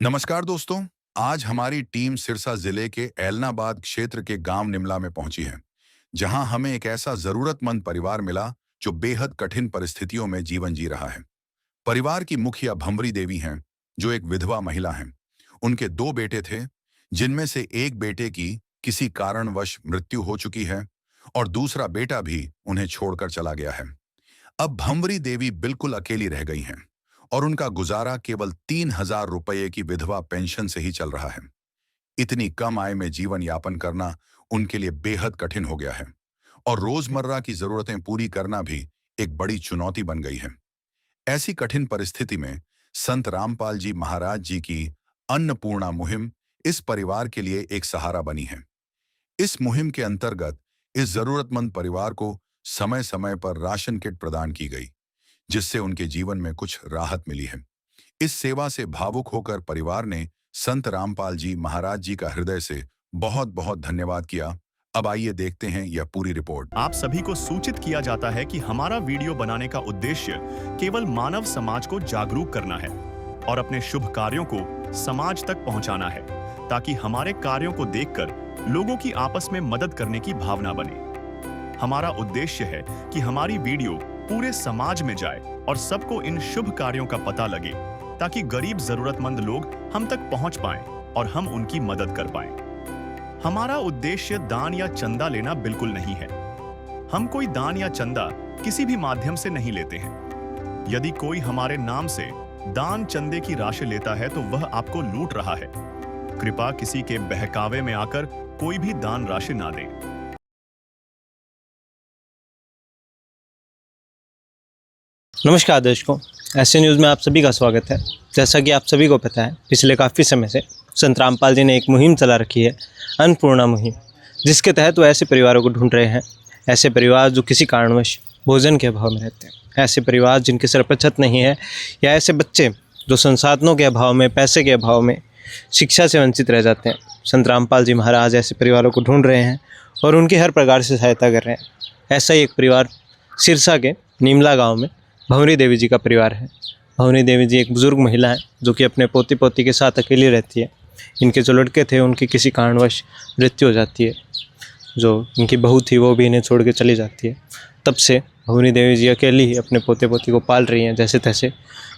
नमस्कार दोस्तों। आज हमारी टीम सिरसा जिले के ऐलनाबाद क्षेत्र के गांव निमला में पहुंची है, जहां हमें एक ऐसा जरूरतमंद परिवार मिला जो बेहद कठिन परिस्थितियों में जीवन जी रहा है। परिवार की मुखिया भंवरी देवी हैं, जो एक विधवा महिला हैं। उनके दो बेटे थे, जिनमें से एक बेटे की किसी कारणवश मृत्यु हो चुकी है और दूसरा बेटा भी उन्हें छोड़कर चला गया है। अब भंवरी देवी बिल्कुल अकेली रह गई हैं और उनका गुजारा केवल 3,000 रुपये की विधवा पेंशन से ही चल रहा है। इतनी कम आय में जीवन यापन करना उनके लिए बेहद कठिन हो गया है और रोजमर्रा की जरूरतें पूरी करना भी एक बड़ी चुनौती बन गई है। ऐसी कठिन परिस्थिति में संत रामपाल जी महाराज जी की अन्नपूर्णा मुहिम इस परिवार के लिए एक सहारा बनी है। इस मुहिम के अंतर्गत इस जरूरतमंद परिवार को समय समय पर राशन किट प्रदान की गई, जिससे उनके जीवन में कुछ राहत मिली है। इस सेवा से भावुक होकर परिवार ने संत रामपाल जी महाराज जी का हृदय से बहुत बहुत धन्यवाद किया। अब आइए देखते हैं यह पूरी रिपोर्ट। आप सभी को सूचित किया जाता है कि हमारा वीडियो बनाने का उद्देश्य केवल मानव समाज को जागरूक करना है और अपने शुभ कार्यों को समाज तक पहुंचाना है, ताकि हमारे कार्यों को देखकर लोगों की आपस में मदद करने की भावना बने। हमारा उद्देश्य है कि हमारी वीडियो पूरे समाज में जाए और सबको इन शुभ कार्यों का पता लगे, ताकि गरीब जरूरतमंद लोग हम तक पहुंच पाएं और हम उनकी मदद कर पाएं। हमारा उद्देश्य दान या चंदा लेना बिल्कुल नहीं है। हम कोई दान या चंदा किसी भी माध्यम से नहीं लेते हैं। यदि कोई हमारे नाम से दान चंदे की राशि लेता है तो वह आपको लूट रहा है। कृपया किसी के बहकावे में आकर कोई भी दान राशि ना दें। नमस्कार दर्शकों, ऐसे न्यूज़ में आप सभी का स्वागत है। जैसा कि आप सभी को पता है, पिछले काफ़ी समय से संत रामपाल जी ने एक मुहिम चला रखी है, अन्नपूर्णा मुहिम, जिसके तहत वो ऐसे परिवारों को ढूंढ रहे हैं। ऐसे परिवार जो किसी कारणवश भोजन के अभाव में रहते हैं, ऐसे परिवार जिनके सिर पर छत नहीं है, या ऐसे बच्चे जो संसाधनों के अभाव में, पैसे के अभाव में शिक्षा से वंचित रह जाते हैं। संत रामपाल जी महाराज ऐसे परिवारों को ढूंढ रहे हैं और उनकी हर प्रकार से सहायता कर रहे हैं। ऐसा ही एक परिवार सिरसा के निमला गाँव में भंवरी देवी जी का परिवार है। भंवरी देवी जी एक बुज़ुर्ग महिला है जो कि अपने पोती पोती के साथ अकेली रहती है। इनके जो लड़के थे उनकी किसी कारणवश मृत्यु हो जाती है। जो इनकी बहू थी वो भी इन्हें छोड़ के चली जाती है। तब से भंवरी देवी जी अकेली ही अपने पोते पोती को पाल रही हैं जैसे तैसे।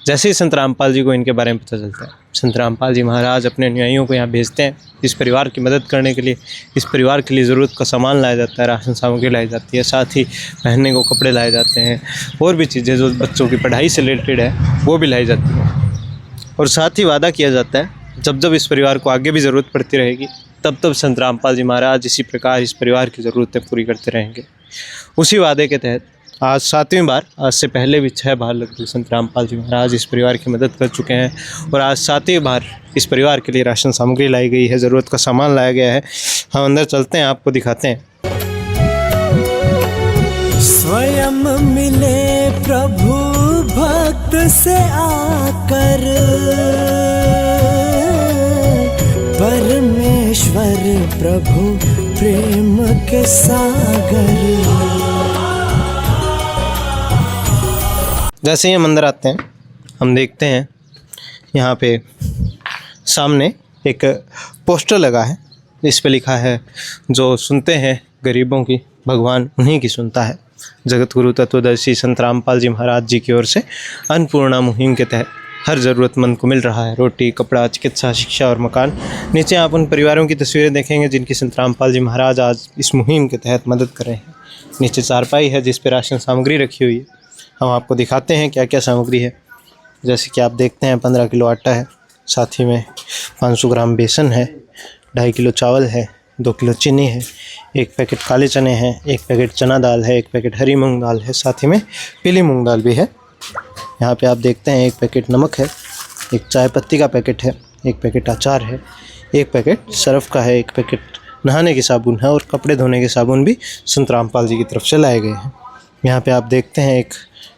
जैसे ही संत रामपाल जी को इनके बारे में पता चलता है, संत रामपाल जी महाराज अपने अनुयायियों को यहाँ भेजते हैं इस परिवार की मदद करने के लिए। इस परिवार के लिए ज़रूरत का सामान लाया जाता है, राशन सामग्री लाई जाती है, साथ ही पहनने को कपड़े लाए जाते हैं, और भी चीज़ें जो बच्चों की पढ़ाई से रिलेटेड है वो भी लाई जाती हैं। और साथ ही वादा किया जाता है जब जब इस परिवार को आगे भी ज़रूरत पड़ती रहेगी, तब तब संत रामपाल जी महाराज इसी प्रकार इस परिवार की ज़रूरतें पूरी करते रहेंगे। उसी वादे के तहत आज 7वीं बार, आज से पहले भी 6 बार लगभग संत रामपाल जी महाराज इस परिवार की मदद कर चुके हैं, और आज 7वीं बार इस परिवार के लिए राशन सामग्री लाई गई है, ज़रूरत का सामान लाया गया है। हम अंदर चलते हैं, आपको दिखाते हैं। स्वयं मिले प्रभु भक्त से आकर, परमेश्वर प्रभु प्रेम के सागर। जैसे ही हम अंदर आते हैं, हम देखते हैं यहाँ पे सामने एक पोस्टर लगा है। इस पे लिखा है, जो सुनते हैं गरीबों की, भगवान उन्हीं की सुनता है। जगत गुरु तत्वदर्शी संत रामपाल जी महाराज जी की ओर से अन्नपूर्णा मुहिम के तहत हर ज़रूरतमंद को मिल रहा है रोटी, कपड़ा, चिकित्सा, शिक्षा और मकान। नीचे आप उन परिवारों की तस्वीरें देखेंगे जिनकी संत रामपाल जी महाराज आज इस मुहिम के तहत मदद कर रहे हैं। नीचे चारपाई है जिस पर राशन सामग्री रखी हुई है। हम आपको दिखाते हैं क्या क्या सामग्री है। जैसे कि आप देखते हैं 15 किलो आटा है, साथ ही में 500 ग्राम बेसन है, 2.5 किलो चावल है, 2 किलो चीनी है, 1 पैकेट काले चने हैं, 1 पैकेट चना दाल है, 1 पैकेट हरी मूंग दाल है, साथ ही में पीली मूंग दाल भी है। यहाँ पे आप देखते हैं 1 पैकेट नमक है, 1 चाय पत्ती का पैकेट है, 1 पैकेट अचार है, 1 पैकेट सरफ का है, 1 पैकेट नहाने के साबुन है, और कपड़े धोने के साबुन भी संत रामपाल जी की तरफ से लाए गए हैं। यहाँ पे आप देखते हैं एक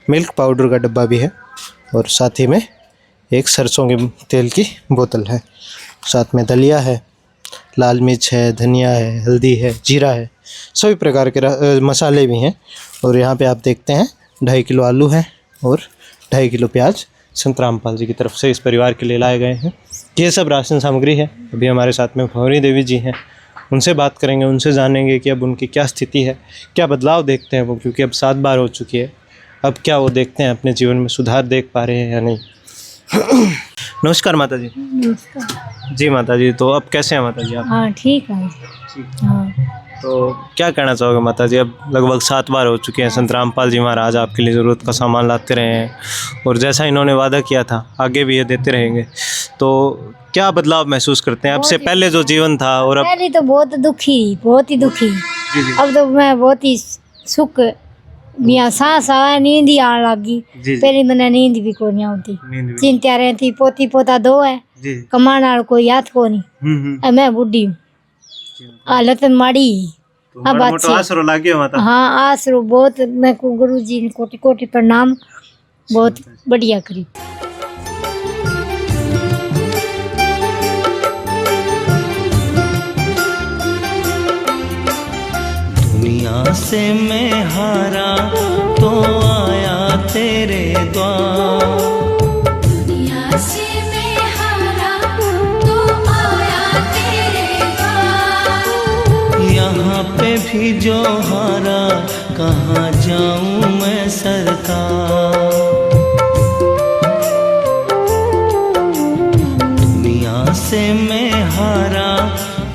मिल्क पाउडर का डब्बा भी है, और साथ ही में एक सरसों के तेल की बोतल है। साथ में दलिया है, लाल मिर्च है, धनिया है, हल्दी है, जीरा है, सभी प्रकार के मसाले भी हैं। और यहाँ पे आप देखते हैं 2.5 किलो आलू है और 2.5 किलो प्याज संत रामपाल जी की तरफ से इस परिवार के लिए लाए गए हैं। ये सब राशन सामग्री है। अभी हमारे साथ में भंवरी देवी जी हैं, उनसे बात करेंगे, उनसे जानेंगे कि अब उनकी क्या स्थिति है, क्या बदलाव देखते हैं वो, क्योंकि अब 7 बार हो चुकी है। अब क्या वो देखते हैं अपने जीवन में सुधार देख पा रहे हैं या नहीं। नमस्कार माता जी। नमस्कार। जी माता जी, तो अब कैसे हैं माता जी आप? हाँ ठीक है। हाँ तो क्या कहना चाहोगे माता जी? अब लगभग 7 बार हो चुके हैं, संत रामपाल जी महाराज आपके लिए ज़रूरत का सामान लाते रहे हैं और जैसा इन्होंने वादा किया था आगे भी ये देते रहेंगे। तो क्या बदलाव महसूस करते हैं अब से पहले जो जीवन था और अब? पहले तो बहुत ही दुखी। जी जी अब तो मैं बहुत ही सुख बिया सांस आया, नींद ही आने लगी। जी। पहले मैंने नींद भी को नहीं आती, नींद भी। चिंता रहती। पोती पोता 2 है, जी। कमाने वाला कोई याद को नहीं। अब मैं बुढ़ी हूँ, हालत माड़ी। तो अब माड़ा मोटा अच्छी। आसरो लागे हो माता? हाँ आसरो बहुत। मैं को गुरु जी ने कोटि कोटि प्रणाम, बहुत बढ़िया करी। दुनिया से मैं हारा तो आया तेरे द्वार, दुनिया से मैं हारा तो आया तेरे द्वार। यहाँ पे भी जो हारा कहाँ जाऊँ मैं सरकार। दुनिया से मैं हारा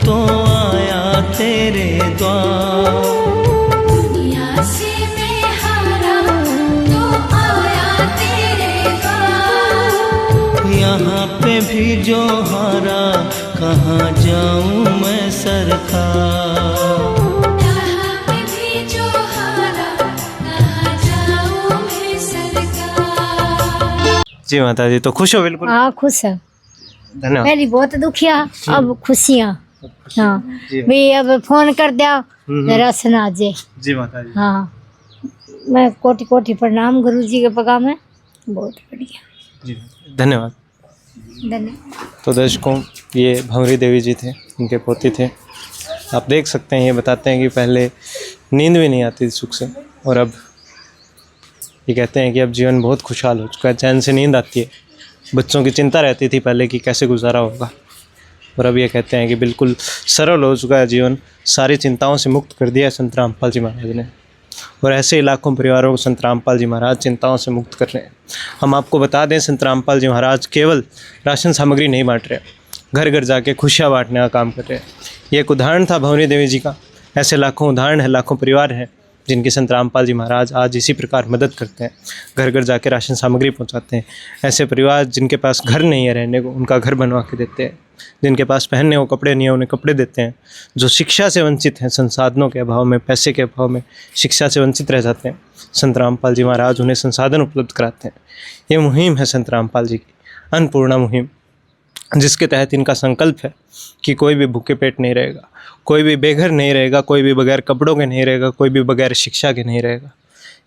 तो आया तेरे द्वार, दुनिया से मैं हारा तो आया तेरे द्वार। यहाँ पे भी जो हारा कहाँ जाऊँ मैं सरकार। यहाँ पे भी जो हारा कहाँ जाऊँ मैं सरकार। जी माता जी, तो खुश हो बिल्कुल? हाँ खुश है। धन्यवाद। पहले बहुत दुखिया, अब खुशियाँ। हाँ जी। भी अब फोन कर दिया राशन आ जाए। जी माता जी। हाँ मैं कोटि कोटि प्रणाम गुरु जी के पगा में, बहुत बढ़िया। जी धन्यवाद। धन्यवाद। तो दर्शकों, ये भंवरी देवी जी थे, उनके पोती थे। आप देख सकते हैं, ये बताते हैं कि पहले नींद भी नहीं आती थी सुख से और अब ये कहते हैं कि अब जीवन बहुत खुशहाल हो चुका है, चैन से नींद आती है। बच्चों की चिंता रहती थी पहले कि कैसे गुजारा होगा, और अब ये कहते हैं कि बिल्कुल सरल हो चुका है जीवन, सारी चिंताओं से मुक्त कर दिया है संत रामपाल जी महाराज ने। और ऐसे ही लाखों परिवारों को संत रामपाल जी महाराज चिंताओं से मुक्त कर रहे हैं। हम आपको बता दें, संत रामपाल जी महाराज केवल राशन सामग्री नहीं बांट रहे, घर घर जाके खुशियाँ बांटने का काम कर रहे हैं। ये एक उदाहरण था भंवरी देवी जी का। ऐसे लाखों उदाहरण हैं, लाखों परिवार हैं जिनकी संत रामपाल जी महाराज आज इसी प्रकार मदद करते हैं, घर घर जाके राशन सामग्री पहुंचाते हैं। ऐसे परिवार जिनके पास घर नहीं है रहने को, उनका घर बनवा के देते हैं। जिनके पास पहनने को कपड़े नहीं है, उन्हें कपड़े देते हैं। जो शिक्षा से वंचित हैं, संसाधनों के अभाव में, पैसे के अभाव में शिक्षा से वंचित रह जाते हैं, संत रामपाल जी महाराज उन्हें संसाधन उपलब्ध कराते हैं। ये मुहिम है संत रामपाल जी की, अन्नपूर्णा मुहिम, जिसके तहत इनका संकल्प है कि कोई भी भूखे पेट नहीं रहेगा, कोई भी बेघर नहीं रहेगा, कोई भी बगैर कपड़ों के नहीं रहेगा, कोई भी बगैर शिक्षा के नहीं रहेगा।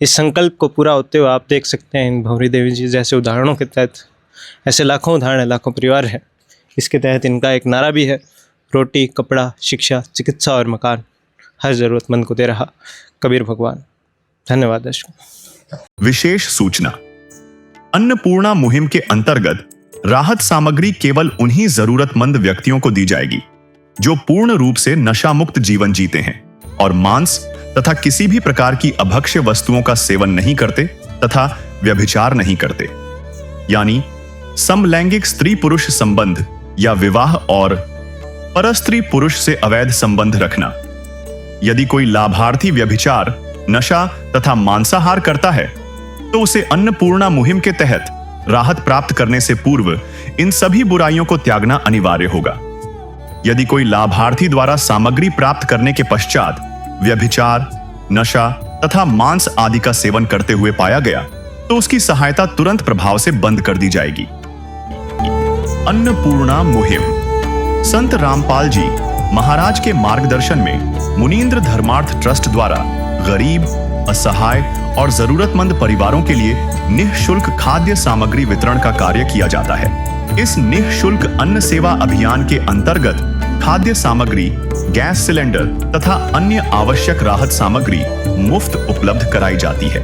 इस संकल्प को पूरा होते हुए आप देख सकते हैं इन भंवरी देवी जी जैसे उदाहरणों के तहत, ऐसे लाखों उदाहरण हैं, लाखों परिवार हैं। इसके तहत इनका एक नारा भी है, रोटी, कपड़ा, शिक्षा, चिकित्सा और मकान हर ज़रूरतमंद को दे रहा कबीर भगवान। धन्यवाद दर्शकों। विशेष सूचना, अन्नपूर्णा मुहिम के अंतर्गत राहत सामग्री केवल उन्हीं जरूरतमंद व्यक्तियों को दी जाएगी जो पूर्ण रूप से नशा मुक्त जीवन जीते हैं और मांस तथा किसी भी प्रकार की अभक्ष्य वस्तुओं का सेवन नहीं करते तथा व्यभिचार नहीं करते, यानी समलैंगिक स्त्री पुरुष संबंध या विवाह और परस्त्री पुरुष से अवैध संबंध रखना। यदि कोई लाभार्थी व्यभिचार, नशा तथा मांसाहार करता है तो उसे अन्नपूर्णा मुहिम के तहत राहत प्राप्त करने से पूर्व इन सभी बुराइयों को त्यागना अनिवार्य होगा। यदि कोई लाभार्थी द्वारा सामग्री प्राप्त करने के पश्चात व्यभिचार, नशा तथा मांस आदि का सेवन करते हुए पाया गया तो उसकी सहायता तुरंत प्रभाव से बंद कर दी जाएगी। अन्नपूर्णा मुहिम संत रामपाल जी महाराज के मार्गदर्शन में मुनीन्द्र धर्मार्थ ट्रस्ट द्वारा गरीब, असहाय और जरूरतमंद परिवारों के लिए निःशुल्क खाद्य सामग्री वितरण का कार्य किया जाता है। इस निःशुल्क अन्न सेवा अभियान के अंतर्गत खाद्य सामग्री, गैस सिलेंडर तथा अन्य आवश्यक राहत सामग्री मुफ्त उपलब्ध कराई जाती है।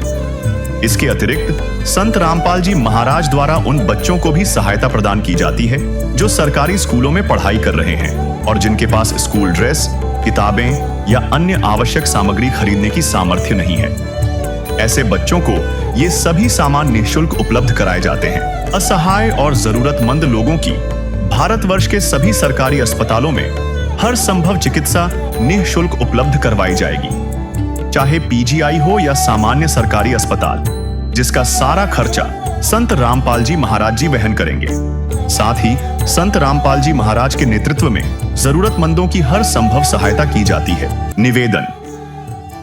इसके अतिरिक्त संत रामपाल जी महाराज द्वारा उन बच्चों को भी सहायता प्रदान की जाती है जो सरकारी स्कूलों में पढ़ाई कर रहे हैं और जिनके पास स्कूल ड्रेस, किताबें या अन्य आवश्यक सामग्री खरीदने की सामर्थ्य नहीं है। ऐसे बच्चों को ये सभी सामान निःशुल्क उपलब्ध कराए जाते हैं। असहाय और जरूरतमंद लोगों की भारतवर्ष के सभी सरकारी अस्पतालों में हर संभव चिकित्सा निःशुल्क उपलब्ध करवाई जाएगी, चाहे पीजीआई हो या सामान्य सरकारी अस्पताल, जिसका सारा खर्चा संत रामपाल जी महाराज जी वहन करेंगे। साथ ही संत रामपाल जी महाराज के नेतृत्व में जरूरतमंदों की हर संभव सहायता की जाती है। निवेदन: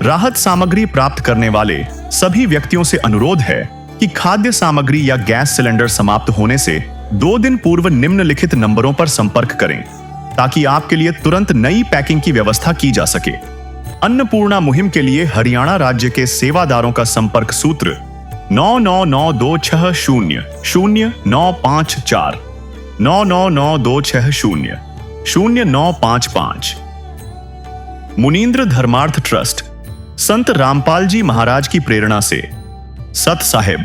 राहत सामग्री प्राप्त करने वाले सभी व्यक्तियों से अनुरोध है कि खाद्य सामग्री या गैस सिलेंडर समाप्त होने से 2 दिन पूर्व निम्नलिखित नंबरों पर संपर्क करें ताकि आपके लिए तुरंत नई पैकिंग की व्यवस्था की जा सके। अन्नपूर्णा मुहिम के लिए हरियाणा राज्य के सेवादारों का संपर्क सूत्र 9992600954 9992600955। मुनींद्र धर्मार्थ ट्रस्ट संत रामपाल जी महाराज की प्रेरणा से सत साहिब